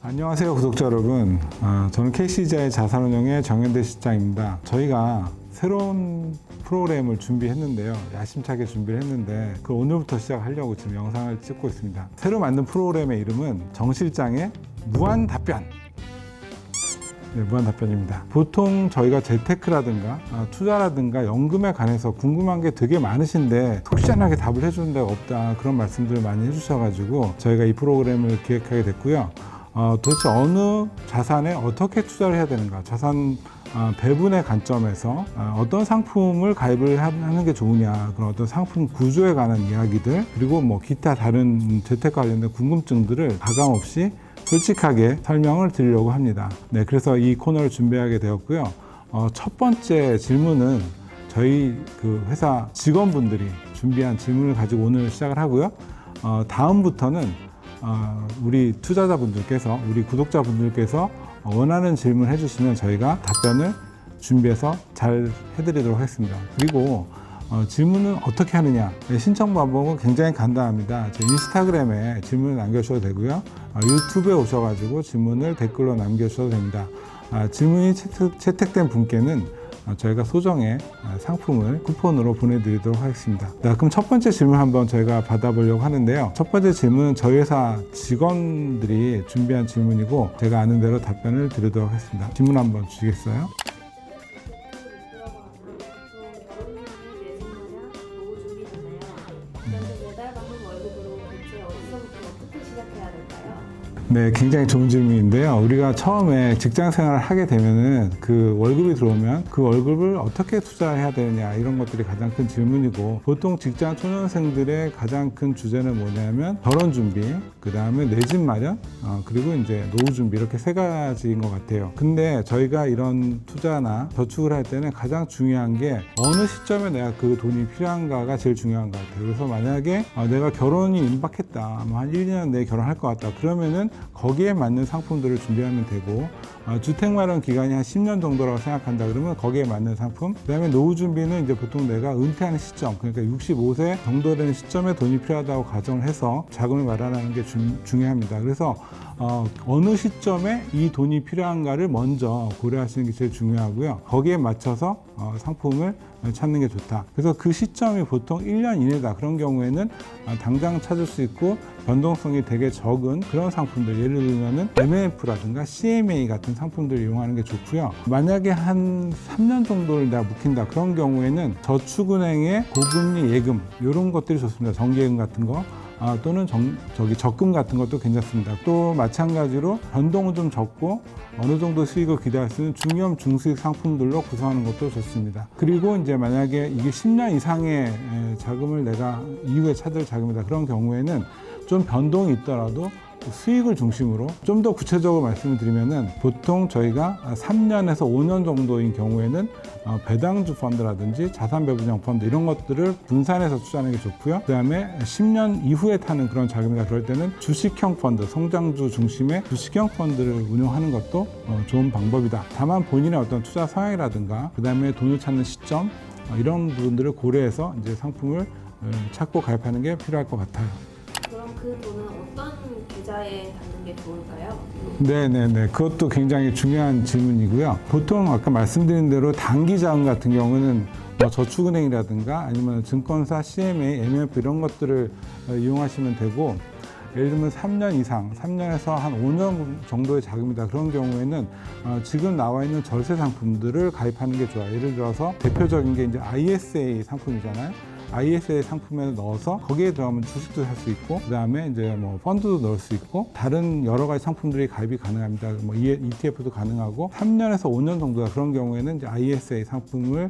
안녕하세요, 구독자 여러분. 저는 KC자의 자산운용의 정현대 실장입니다. 저희가 새로운 프로그램을 준비했는데요. 야심차게 준비를 했는데 그 오늘부터 시작하려고 지금 영상을 찍고 있습니다. 새로 만든 프로그램의 이름은 정 실장의 무한답변. 네, 무한답변입니다. 보통 저희가 재테크라든가 투자라든가 연금에 관해서 궁금한 게 되게 많으신데 속 시원하게 답을 해주는 데가 없다, 그런 말씀들을 많이 해주셔가지고 저희가 이 프로그램을 기획하게 됐고요. 도대체 어느 자산에 어떻게 투자를 해야 되는가, 자산 배분의 관점에서 어떤 상품을 가입을 하는 게 좋으냐, 그런 어떤 상품 구조에 관한 이야기들, 그리고 뭐 기타 다른 재테크 관련된 궁금증들을 가감없이 솔직하게 설명을 드리려고 합니다. 네, 그래서 이 코너를 준비하게 되었고요. 첫 번째 질문은 저희 그 회사 직원분들이 준비한 질문을 가지고 오늘 시작을 하고요. 다음부터는 우리 투자자분들께서, 우리 구독자분들께서 원하는 질문을 해주시면 저희가 답변을 준비해서 잘 해드리도록 하겠습니다. 그리고 질문은 어떻게 하느냐, 신청 방법은 굉장히 간단합니다. 제 인스타그램에 질문을 남겨주셔도 되고요. 유튜브에 오셔가지고 질문을 댓글로 남겨주셔도 됩니다. 질문이 채택된 분께는 저희가 소정의 상품을 쿠폰으로 보내드리도록 하겠습니다. 네, 그럼 첫 번째 질문 한번 저희가 받아보려고 하는데요. 첫 번째 질문은 저희 회사 직원들이 준비한 질문이고 제가 아는 대로 답변을 드리도록 하겠습니다. 질문 한번 주시겠어요? 네, 굉장히 좋은 질문인데요. 우리가 처음에 직장 생활을 하게 되면은 그 월급이 들어오면 그 월급을 어떻게 투자해야 되느냐, 이런 것들이 가장 큰 질문이고, 보통 직장 초년생들의 가장 큰 주제는 뭐냐면 결혼 준비, 그 다음에 내 집 마련, 그리고 이제 노후 준비, 이렇게 세 가지인 것 같아요. 근데 저희가 이런 투자나 저축을 할 때는 가장 중요한 게 어느 시점에 내가 그 돈이 필요한가가 제일 중요한 것 같아요. 그래서 만약에 내가 결혼이 임박했다, 뭐 한 1, 2년 내에 결혼할 것 같다, 그러면은 거기에 맞는 상품들을 준비하면 되고, 주택 마련 기간이 한 10년 정도라고 생각한다 그러면 거기에 맞는 상품, 그 다음에 노후 준비는 이제 보통 내가 은퇴하는 시점, 그러니까 65세 정도 되는 시점에 돈이 필요하다고 가정을 해서 자금을 마련하는 게 중요합니다. 그래서 어느 시점에 이 돈이 필요한가를 먼저 고려하시는 게 제일 중요하고요. 거기에 맞춰서 상품을 찾는 게 좋다. 그래서 그 시점이 보통 1년 이내다. 그런 경우에는 당장 찾을 수 있고 변동성이 되게 적은 그런 상품들, 예를 들면은 MMF라든가 CMA 같은 상품들을 이용하는 게 좋고요. 만약에 한 3년 정도를 내가 묵힌다, 그런 경우에는 저축은행의 고금리 예금, 이런 것들이 좋습니다. 정기예금 같은 거. 또는 적금 같은 것도 괜찮습니다. 또 마찬가지로 변동은 좀 적고 어느 정도 수익을 기대할 수 있는 중염 중수익 상품들로 구성하는 것도 좋습니다. 그리고 이제 만약에 이게 10년 이상의 자금을 내가 이후에 찾을 자금이다, 그런 경우에는 좀 변동이 있더라도 수익을 중심으로, 좀 더 구체적으로 말씀을 드리면은 보통 저희가 3년에서 5년 정도인 경우에는 배당주 펀드라든지 자산 배분형 펀드, 이런 것들을 분산해서 투자하는 게 좋고요. 그 다음에 10년 이후에 타는 그런 자금이다, 그럴 때는 주식형 펀드, 성장주 중심의 주식형 펀드를 운용하는 것도 좋은 방법이다. 다만 본인의 어떤 투자 성향이라든가 그 다음에 돈을 찾는 시점, 이런 부분들을 고려해서 이제 상품을 찾고 가입하는 게 필요할 것 같아요. 그럼 그 돈은 어떤 계좌에 담는 게 좋을까요? 네네네, 그것도 굉장히 중요한 질문이고요. 보통 아까 말씀드린 대로 단기 자금 같은 경우는 저축은행이라든가 아니면 증권사, CMA, MF 이런 것들을 이용하시면 되고, 예를 들면 3년 이상, 3년에서 한 5년 정도의 자금이다, 그런 경우에는 지금 나와 있는 절세 상품들을 가입하는 게 좋아요. 예를 들어서 대표적인 게 이제 ISA 상품이잖아요. ISA 상품에 넣어서 거기에 들어가면 주식도 살 수 있고, 그 다음에 이제 뭐 펀드도 넣을 수 있고, 다른 여러 가지 상품들이 가입이 가능합니다. 뭐 ETF도 가능하고, 3년에서 5년 정도다, 그런 경우에는 이제 ISA 상품을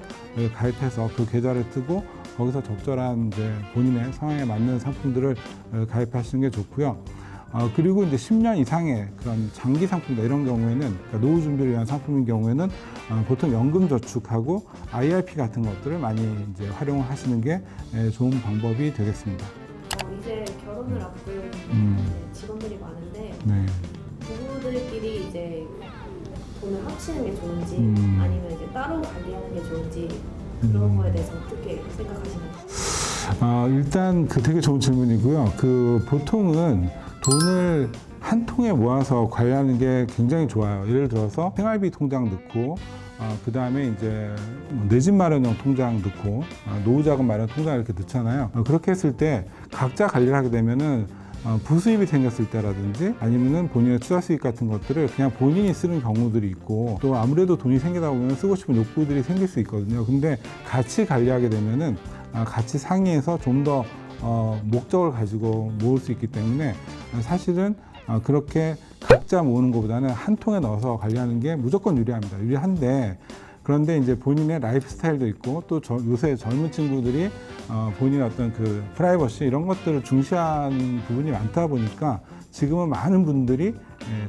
가입해서 그 계좌를 뜨고 거기서 적절한 이제 본인의 상황에 맞는 상품들을 가입하시는 게 좋고요. 그리고 이제 10년 이상의 그런 장기 상품이다, 이런 경우에는, 그러니까 노후 준비를 위한 상품인 경우에는 보통 연금 저축하고 IRP 같은 것들을 많이 이제 활용을 하시는 게 좋은 방법이 되겠습니다. 이제 결혼을 앞둔 직원들이 많은데, 네. 부부들끼리 이제 돈을 합치는 게 좋은지 아니면 이제 따로 관리하는 게 좋은지, 그런 거에 대해서 어떻게 생각하시나요? 일단 그 되게 좋은 질문이고요. 그 보통은 돈을 한 통에 모아서 관리하는 게 굉장히 좋아요. 예를 들어서 생활비 통장 넣고 그 다음에 이제 내 집 마련용 통장 넣고 노후자금 마련 통장 이렇게 넣잖아요. 그렇게 했을 때 각자 관리를 하게 되면은 부수입이 생겼을 때라든지 아니면은 본인의 투자 수익 같은 것들을 그냥 본인이 쓰는 경우들이 있고 또 아무래도 돈이 생기다 보면 쓰고 싶은 욕구들이 생길 수 있거든요. 근데 같이 관리하게 되면은 같이 상의해서 좀 더 목적을 가지고 모을 수 있기 때문에 사실은 그렇게 각자 모으는 것보다는 한 통에 넣어서 관리하는 게 무조건 유리합니다. 유리한데 그런데 이제 본인의 라이프 스타일도 있고 또 요새 젊은 친구들이 본인의 어떤 그 프라이버시 이런 것들을 중시하는 부분이 많다 보니까 지금은 많은 분들이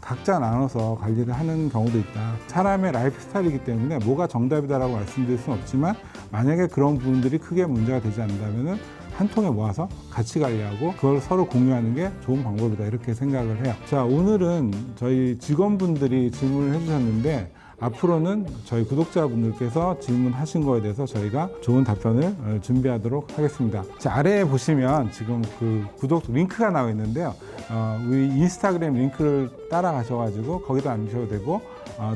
각자 나눠서 관리를 하는 경우도 있다. 사람의 라이프 스타일이기 때문에 뭐가 정답이다라고 말씀드릴 수는 없지만 만약에 그런 부분들이 크게 문제가 되지 않는다면은 한 통에 모아서 같이 관리하고 그걸 서로 공유하는 게 좋은 방법이다 이렇게 생각을 해요. 자, 오늘은 저희 직원분들이 질문을 해주셨는데 앞으로는 저희 구독자분들께서 질문하신 거에 대해서 저희가 좋은 답변을 준비하도록 하겠습니다. 자, 아래에 보시면 지금 그 구독 링크가 나와 있는데요. 우리 인스타그램 링크를 따라가셔가지고 거기다 남기셔도 되고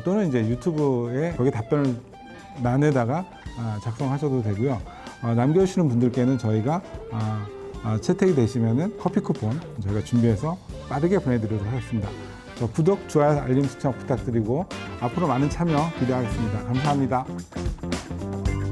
또는 이제 유튜브에 거기 답변을 란에다가 작성하셔도 되고요. 남겨주시는 분들께는 저희가 채택이 되시면은 커피 쿠폰 저희가 준비해서 빠르게 보내드리도록 하겠습니다. 구독, 좋아요, 알림 설정 부탁드리고 앞으로 많은 참여 기대하겠습니다. 감사합니다.